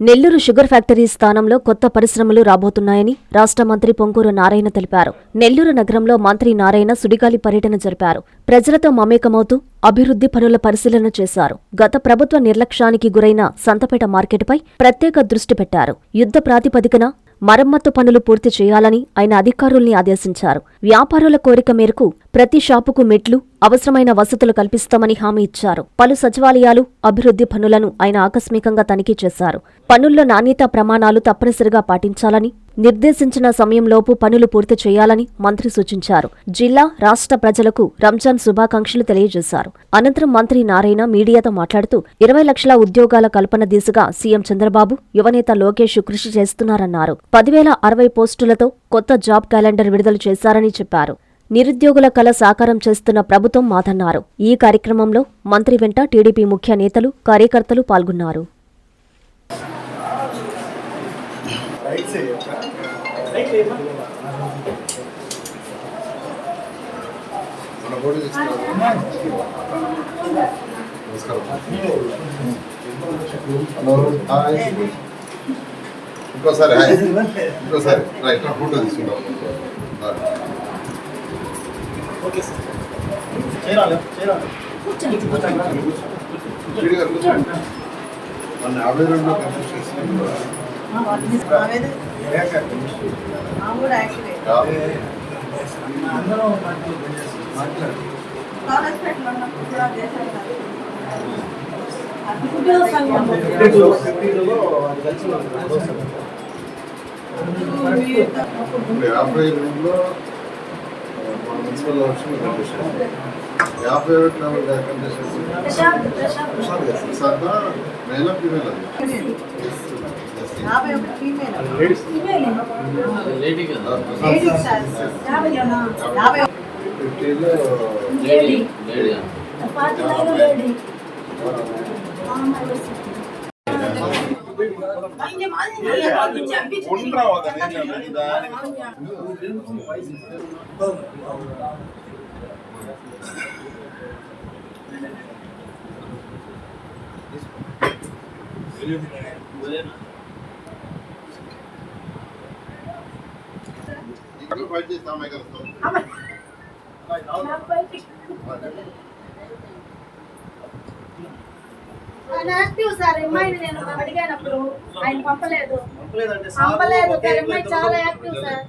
Nellore sugar factory స్థానంలో కొత్త పరిశ్రమలు రాబోతున్నాయని రాష్ట్ర మంత్రి పొంగూరు నారాయణ తెలిపారు. నెల్లూరు నగరంలో మంత్రి నారాయణ సుడిగాలి పర్యటన జరిపారు. ప్రజలతో మమేకమవుతూ అభివృద్ధి పనుల పరిశీలన చేశారు. గత ప్రభుత్వ నిర్లక్ష్యానికి గురైన సంతపేట మార్కెట్పై ప్రత్యేక దృష్టి పెట్టారు. యుద్ధ ప్రాతిపదికన మరమ్మత్తు పనులు పూర్తి చేయాలని ఆయన అధికారుల్ని ఆదేశించారు. వ్యాపారుల కోరిక మేరకు ప్రతి షాపుకు మెట్లు, అవసరమైన వసతులు కల్పిస్తామని హామీ ఇచ్చారు. పలు సచివాలయాలు, అభివృద్ధి పనులను ఆయన ఆకస్మికంగా తనిఖీ చేశారు. పనుల్లో నాణ్యతా ప్రమాణాలు తప్పనిసరిగా పాటించాలని, నిర్దేశించిన సమయంలోపు పనులు పూర్తి చేయాలని మంత్రి సూచించారు. జిల్లా, రాష్ట్ర ప్రజలకు రంజాన్ శుభాకాంక్షలు తెలియజేశారు. అనంతరం మంత్రి నారాయణ మీడియాతో మాట్లాడుతూ 20 లక్షల ఉద్యోగాల కల్పన దిశగా సీఎం చంద్రబాబు, యువనేత లోకేష్ కృషి చేస్తున్నారన్నారు. 10,060 పోస్టులతో కొత్త జాబ్ క్యాలెండర్ విడుదల చేశారని చెప్పారు. నిరుద్యోగుల కల సాకారం చేస్తున్న ప్రభుత్వం మాదన్నారు. ఈ కార్యక్రమంలో మంత్రి వెంట టీడీపీ ముఖ్య నేతలు, కార్యకర్తలు పాల్గొన్నారు. ఇంకోసారి రైట్ ఫోటో తీసుకుంటాం. మన 52 కంప్లీట్ చేస్తున్నాం. యాభై రూమ్లో మున్సిపల్ వర్షం condition 51 level conditions male female fight చేస్తాం. యాక్టివ్ సార్ అమ్మాయిని నేను అడిగానప్పుడు ఆయన పంపలేదు. అమ్మాయి చాలా యాక్టివ్ సార్.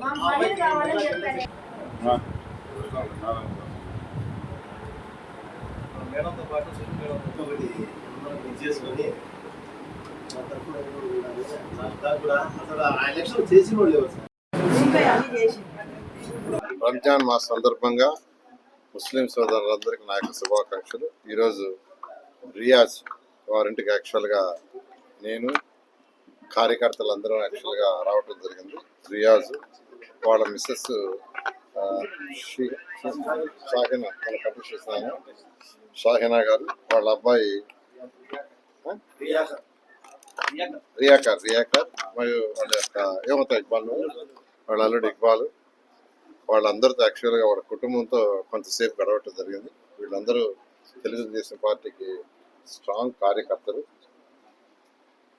మా మహిళ కావాలని చెప్పాను. రంజాన్ మాస సందర్భంగా ముస్లిం సోదరులందరికీ నా యొక్క శుభాకాంక్షలు. ఈరోజు రియాజ్ వారింటికి యాక్చువల్గా నేను, కార్యకర్తలందరూ యాక్చువల్గా రావటం జరిగింది. రియాజ్ వాళ్ళ మిస్సెస్ షాహినా, మన కంపెనీ షాహినా గారు, వాళ్ళ అబ్బాయి రియాకర్ మరియు వాళ్ళ యొక్క యువత ఇక్బాల్, వాళ్ళ అల్లుడు ఇక్బాల్, వాళ్ళందరితో యాక్చువల్గా వాళ్ళ కుటుంబంతో కొంతసేపు గడవటం జరిగింది. వీళ్ళందరూ తెలుగుదేశం పార్టీకి స్ట్రాంగ్ కార్యకర్తలు.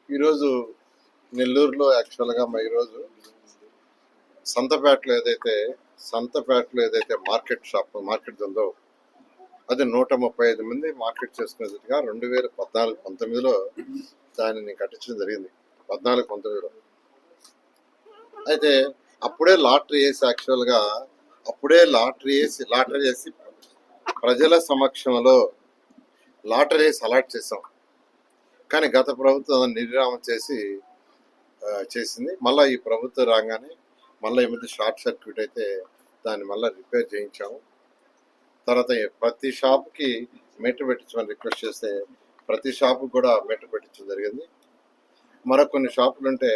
ఈరోజు నెల్లూరులో యాక్చువల్గా ఈరోజు సంతపేటలో ఏదైతే మార్కెట్ ఉందో అది 135 మంది మార్కెట్ చేసుకునేదిగా 2014-19లో దానిని కట్టించడం జరిగింది. 14-19లో అయితే అప్పుడే లాటరీ వేసి ప్రజల సమక్షంలో లాటరీ వేసి అలాట్ చేసాం. కానీ గత ప్రభుత్వం నిర్విరామం చేసింది. మళ్ళీ ఈ ప్రభుత్వం రాగానే మళ్ళీ ఈ మధ్య షార్ట్ సర్క్యూట్ అయితే దాన్ని మళ్ళీ రిపేర్ చేయించాము. తర్వాత ప్రతి షాప్కి మెట్టు పెట్టించమని రిక్వెస్ట్ చేస్తే ప్రతి షాపుకి కూడా మెట్టు పెట్టించడం జరిగింది. మరొక కొన్ని షాపులు ఉంటే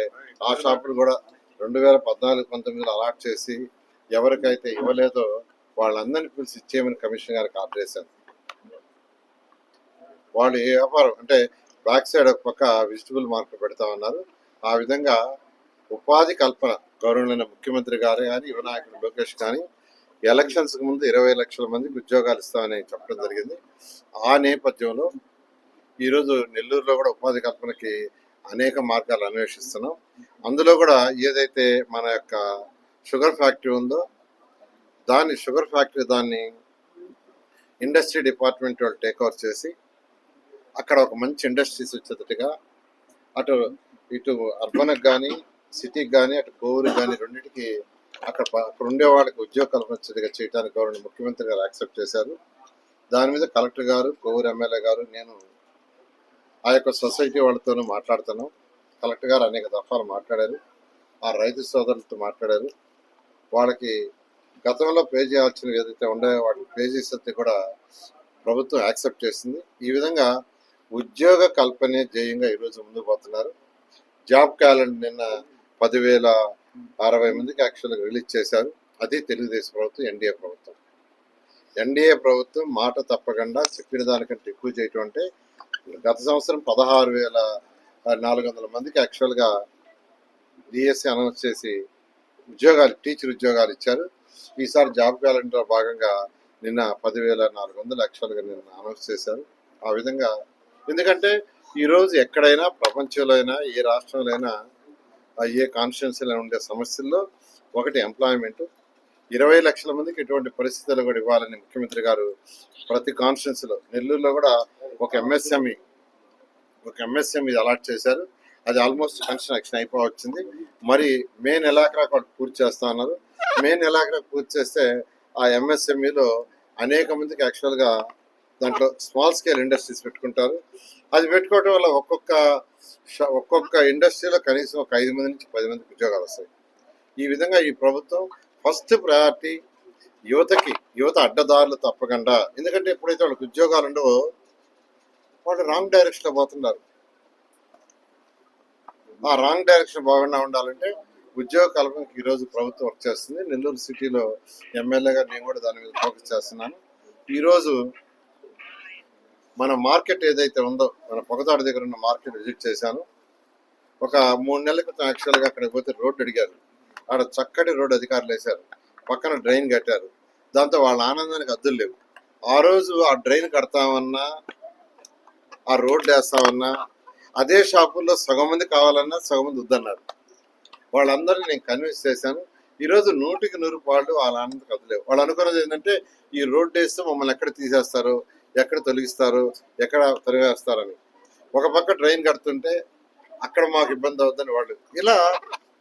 ఆ షాపులు కూడా 2014-19లో అలాట్ చేసి ఎవరికైతే ఇవ్వలేదో వాళ్ళందరినీ పిలిచి ఇచ్చేయమని కమిషనర్ గారికి ఆర్డర్ చేశాను. వాళ్ళు ఏ వ్యాపారం అంటే బ్యాక్ సైడ్ ఒక పక్క వెజిటబుల్ మార్కెట్ పెడతామన్నారు. ఆ విధంగా ఉపాధి కల్పన గౌరవనీయ ముఖ్యమంత్రి గారు కానీ, యువ నాయకుడు లోకేష్ కానీ ఎలక్షన్స్కి ముందు 20 లక్షల మందికి ఉద్యోగాలు ఇస్తామని చెప్పడం జరిగింది. ఆ నేపథ్యంలో ఈరోజు నెల్లూరులో కూడా ఉపాధి కల్పనకి అనేక మార్గాలు అన్వేషిస్తున్నాం. అందులో కూడా ఏదైతే మన యొక్క షుగర్ ఫ్యాక్టరీ ఉందో దాన్ని ఇండస్ట్రీ డిపార్ట్మెంట్ వాళ్ళు టేక్ ఓవర్ చేసి అక్కడ ఒక మంచి ఇండస్ట్రీస్ వచ్చేటట్టుగా ఇటు అర్బన్కి కానీ సిటీకి కానీ అటు కోవూరుకి కానీ రెండింటికి అక్కడ ఉండే వాళ్ళకి ఉద్యోగ కల్పన వచ్చేట్టుగా చేయడానికి గవర్నమెంట్ ముఖ్యమంత్రి గారు యాక్సెప్ట్ చేశారు. దాని మీద కలెక్టర్ గారు, కోవూరు ఎమ్మెల్యే గారు, నేను ఆ యొక్క సొసైటీ వాళ్ళతోనూ మాట్లాడుతున్నాం. కలెక్టర్ గారు అనేక దఫాలు మాట్లాడారు, ఆ రైతు సోదరులతో మాట్లాడారు. వాళ్ళకి గతంలో పే చేయాల్సినవి ఏదైతే ఉండేవో వాటిని పే చేసేది కూడా ప్రభుత్వం యాక్సెప్ట్ చేసింది. ఈ విధంగా ఉద్యోగ కల్పనే ధ్యేయంగా ఈరోజు ముందుకు పోతున్నారు. జాబ్ క్యాలెండర్ నిన్న 10,060 మందికి యాక్చువల్గా రిలీజ్ చేశారు. అది తెలుగుదేశం ప్రభుత్వం, ఎన్డీఏ ప్రభుత్వం మాట తప్పకుండా చెప్పిన దానికంటే ఎక్కువ చేయటం అంటే గత సంవత్సరం 16,400 మందికి యాక్చువల్గా డిఎస్సి అనౌన్స్ చేసి టీచర్ ఉద్యోగాలు ఇచ్చారు. ఈసారి జాబ్ క్యాలెండర్ భాగంగా నిన్న 10,400 యాక్చువల్గా నిన్న అనౌన్స్ చేశారు. ఆ విధంగా ఎందుకంటే ఈరోజు ఎక్కడైనా ప్రపంచంలో అయినా ఏ రాష్ట్రంలో అయినా ఏ కాన్స్టిట్యున్సీలో ఉండే సమస్యల్లో ఒకటి ఎంప్లాయ్మెంట్. 20 లక్షల మందికి ఎటువంటి పరిస్థితులు కూడా ఇవ్వాలని ముఖ్యమంత్రి గారు ప్రతి కాన్స్టిట్యున్సీలో నెల్లూరులో కూడా ఒక ఎంఎస్ఎంఈ అలాట్ చేశారు. అది ఆల్మోస్ట్ కన్స్ట్రక్షన్ అయిపోవచ్చింది. మరి మే నెలాఖరాకు వాళ్ళు పూర్తి చేస్తా ఉన్నారు. మే నెలాఖరాకు పూర్తి చేస్తే ఆ ఎంఎస్ఎంఈలో అనేక మందికి యాక్చువల్గా దాంట్లో స్మాల్ స్కేల్ ఇండస్ట్రీస్ పెట్టుకుంటారు. అది పెట్టుకోవడం వల్ల ఒక్కొక్క ఇండస్ట్రీలో కనీసం ఒక 5 మంది నుంచి 10 మందికి ఉద్యోగాలు వస్తాయి. ఈ విధంగా ఈ ప్రభుత్వం ఫస్ట్ ప్రయారిటీ యువత అడ్డదారులు తప్పకుండా, ఎందుకంటే ఎప్పుడైతే వాళ్ళకి ఉద్యోగాలు ఉండవో వాళ్ళు రాంగ్ డైరెక్షన్లో పోతున్నారు. ఆ రాంగ్ డైరెక్షన్ బాగుండా ఉండాలంటే ఉద్యోగ కల్పనకి ఈరోజు ప్రభుత్వం వర్క్ చేస్తుంది. నెల్లూరు సిటీలో ఎమ్మెల్యేగా నేను కూడా దాని మీద ఫోకస్ చేస్తున్నాను. ఈరోజు మన మార్కెట్ ఏదైతే ఉందో, మన పొగతాడు దగ్గర ఉన్న మార్కెట్ విజిట్ చేశాను. ఒక 3 నెలల క్రితం యాక్చువల్గా అక్కడికి పోతే రోడ్డు అడిగారు. ఆడ చక్కటి రోడ్డు అధికారులు వేశారు, పక్కన డ్రైన్ కట్టారు. దాంతో వాళ్ళ ఆనందానికి హద్దులు లేవు. ఆ రోజు ఆ డ్రైన్ కడతామన్నా, ఆ రోడ్డు వేస్తామన్నా అదే షాపుల్లో సగం మంది కావాలన్నా సగం మంది వద్దన్నారు. వాళ్ళందరినీ నేను కన్విన్స్ చేశాను. ఈరోజు 100కి 100 వాళ్ళ ఆనందానికి హద్దులు లేవు. వాళ్ళు అనుకున్నది ఏంటంటే ఈ రోడ్డు వేస్తే మమ్మల్ని ఎక్కడ తీసేస్తారు, ఎక్కడ తొలగిస్తారు, ఎక్కడ తొలగేస్తారని. ఒక పక్క డ్రైన్ కడుతుంటే అక్కడ మాకు ఇబ్బంది అవుతుందని వాళ్ళు ఇలా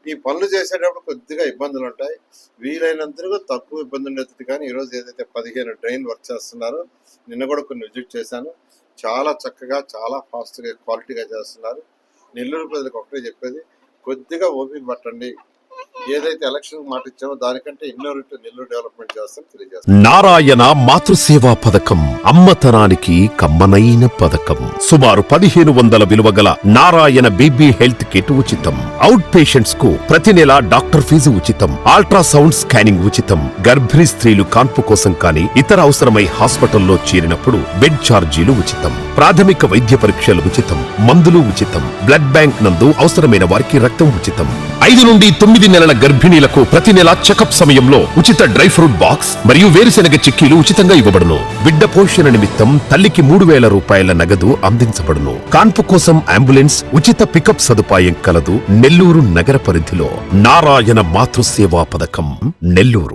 ఈ పనులు చేసేటప్పుడు కొద్దిగా ఇబ్బందులు ఉంటాయి. వీలైనంతగా తక్కువ ఇబ్బంది ఉండేది. కానీ ఈరోజు ఏదైతే 15 డ్రైన్ వర్క్ చేస్తున్నారో, నిన్న కూడా కొన్ని విజిట్ చేశాను, చాలా చక్కగా చాలా ఫాస్ట్గా క్వాలిటీగా చేస్తున్నారు. నెల్లూరు ప్రజలకు ఒకటే చెప్పేది, కొద్దిగా ఓపిక పట్టండి. ఏదైతే ఎలక్షన్ మాట ఇచ్చామో దానికంటే నెల్లూరు డెవలప్మెంట్ చేస్తాం తెలియజేస్తాం. నారాయణ మాతృసేవా పథకం అమ్మతనానికి కమ్మనైన పథకం. సుమారు 1,500 విలువ గల నారాయణ బీబీ హెల్త్ కిట్ ఉచితం. అవుట్ పేషెంట్స్ కు ప్రతి నెల డాక్టర్ ఫీజు ఉచితం. అల్ట్రాసౌండ్ స్కానింగ్ ఉచితం. గర్భిణీ స్త్రీలు కాన్పు కోసం కానీ ఇతర అవసరమై హాస్పిటల్లో చేరినప్పుడు బెడ్ ఛార్జీలు ఉచితం. ప్రాథమిక వైద్య పరీక్షలు ఉచితం. మందులు ఉచితం. బ్లడ్ బ్యాంక్ నందు అవసరమైన వారికి రక్తం ఉచితం. 5 నుండి 9 నెలల గర్భిణీలకు ప్రతి నెల చెకప్ సమయంలో ఉచిత డ్రై ఫ్రూట్ బాక్స్ మరియు వేరుశెనగ చిక్కీలు ఉచితంగా ఇవ్వబడును. బిడ్డ పోషణ నిమిత్తం తల్లికి 3,000 రూపాయల నగదు అందించబడును. కాన్పు కోసం అంబులెన్స్ ఉచిత పికప్ సదుపాయం కలదు. నెల్లూరు నగర పరిధిలో నారాయణ మాతృసేవా పథకం, నెల్లూరు.